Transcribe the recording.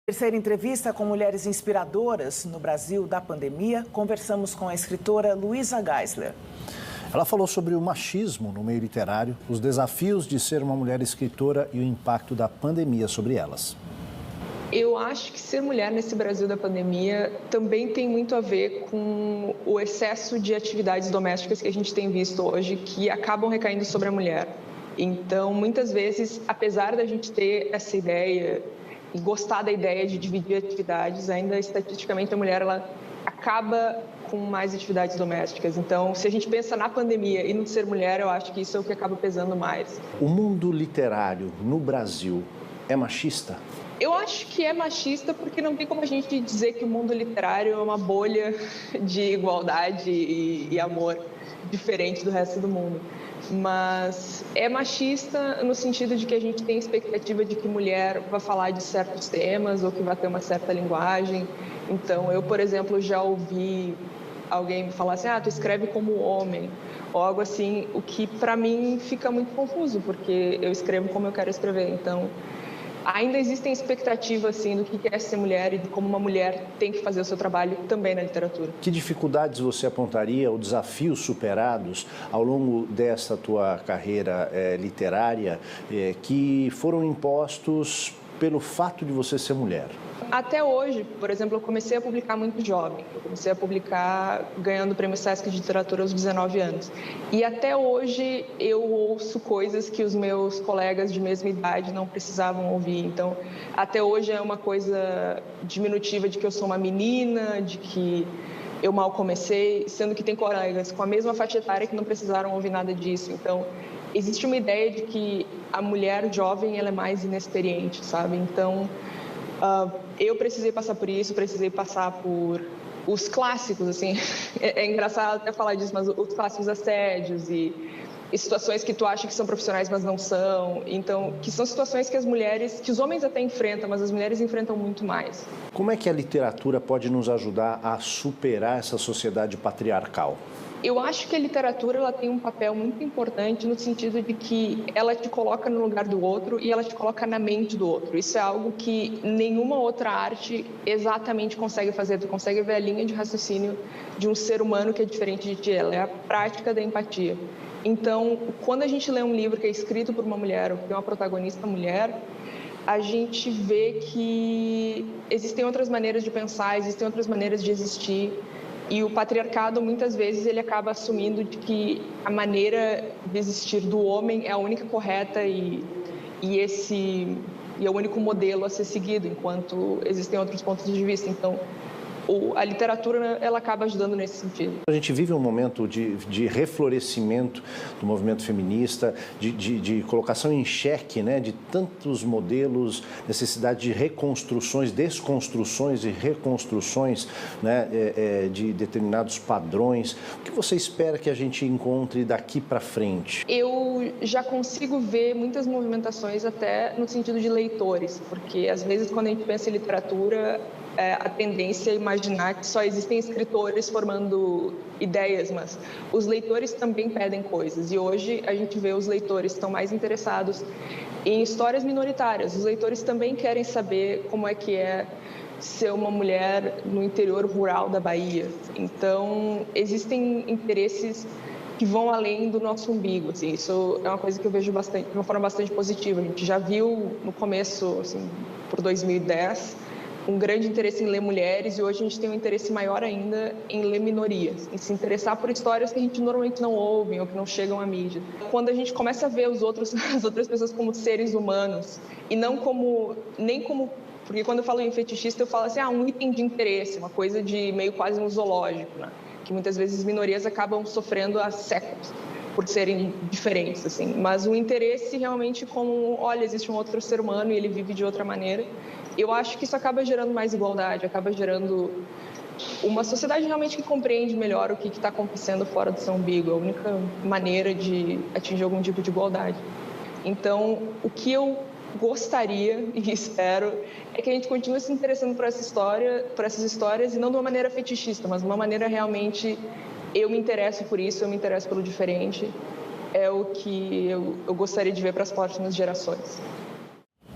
Terceira entrevista com mulheres inspiradoras no Brasil da pandemia, conversamos com a escritora Luísa Geisler. Ela falou sobre o machismo no meio literário, os desafios de ser uma mulher escritora e o impacto da pandemia sobre elas. Eu acho que ser mulher nesse Brasil da pandemia também tem muito a ver com o excesso de atividades domésticas que a gente tem visto hoje, que acabam recaindo sobre a mulher. Então, muitas vezes, apesar da gente ter essa ideia e gostar da ideia de dividir atividades, ainda estatisticamente a mulher ela acaba com mais atividades domésticas. Então, se a gente pensa na pandemia e no ser mulher, eu acho que isso é o que acaba pesando mais. O mundo literário no Brasil é machista? Eu acho que é machista porque não tem como a gente dizer que o mundo literário é uma bolha de igualdade e amor diferente do resto do mundo. Mas é machista no sentido de que a gente tem expectativa de que mulher vai falar de certos temas ou que vai ter uma certa linguagem. Então, eu, por exemplo, já ouvi alguém me falar assim, tu escreve como homem, ou algo assim, o que para mim fica muito confuso, porque eu escrevo como eu quero escrever. Então, ainda existem expectativas assim, do que é ser mulher e de como uma mulher tem que fazer o seu trabalho também na literatura. Que dificuldades você apontaria ou desafios superados ao longo dessa tua carreira literária que foram impostos pelo fato de você ser mulher? Até hoje, por exemplo, eu comecei a publicar muito jovem. Eu comecei a publicar ganhando o Prêmio Sesc de Literatura aos 19 anos. E até hoje eu ouço coisas que os meus colegas de mesma idade não precisavam ouvir. Então, até hoje é uma coisa diminutiva de que eu sou uma menina, de que eu mal comecei, sendo que tem colegas com a mesma faixa etária que não precisaram ouvir nada disso. Então, existe uma ideia de que a mulher jovem ela é mais inexperiente, sabe? Então, eu precisei passar por isso, precisei passar por os clássicos, assim, é engraçado até falar disso, mas os clássicos assédios e situações que tu acha que são profissionais, mas não são. Então, que são situações que as mulheres, que os homens até enfrentam, mas as mulheres enfrentam muito mais. Como é que a literatura pode nos ajudar a superar essa sociedade patriarcal? Eu acho que a literatura ela tem um papel muito importante no sentido de que ela te coloca no lugar do outro e ela te coloca na mente do outro. Isso é algo que nenhuma outra arte exatamente consegue fazer. Tu consegue ver a linha de raciocínio de um ser humano que é diferente de ti. Ela é a prática da empatia. Então, quando a gente lê um livro que é escrito por uma mulher ou que tem uma protagonista mulher, a gente vê que existem outras maneiras de pensar, existem outras maneiras de existir. E o patriarcado, muitas vezes, ele acaba assumindo de que a maneira de existir do homem é a única correta e é o único modelo a ser seguido, enquanto existem outros pontos de vista. Então, a literatura ela acaba ajudando nesse sentido. A gente vive um momento de reflorescimento do movimento feminista, de colocação em xeque, né, de tantos modelos, necessidade de reconstruções, desconstruções e reconstruções, né, de determinados padrões. O que você espera que a gente encontre daqui para frente? Eu já consigo ver muitas movimentações até no sentido de leitores, porque às vezes quando a gente pensa em literatura, a tendência é imaginar que só existem escritores formando ideias, mas os leitores também pedem coisas. E hoje a gente vê os leitores estão mais interessados em histórias minoritárias. Os leitores também querem saber como é que é ser uma mulher no interior rural da Bahia. Então, existem interesses que vão além do nosso umbigo. Assim, isso é uma coisa que eu vejo bastante, de uma forma bastante positiva. A gente já viu no começo, assim, por 2010, um grande interesse em ler mulheres e hoje a gente tem um interesse maior ainda em ler minorias, em se interessar por histórias que a gente normalmente não ouve ou que não chegam à mídia. Quando a gente começa a ver as outras pessoas como seres humanos e não nem como... Porque quando eu falo em fetichista, eu falo assim, um item de interesse, uma coisa de meio quase um zoológico, né? Que muitas vezes as minorias acabam sofrendo há séculos por serem diferentes, assim. Mas o interesse realmente como, olha, existe um outro ser humano e ele vive de outra maneira. Eu acho que isso acaba gerando mais igualdade, acaba gerando uma sociedade realmente que compreende melhor o que está acontecendo fora do seu umbigo. É a única maneira de atingir algum tipo de igualdade. Então, o que eu gostaria e espero é que a gente continue se interessando por essas histórias e não de uma maneira fetichista, mas de uma maneira realmente eu me interesso por isso, eu me interesso pelo diferente. É o que eu gostaria de ver para as próximas gerações.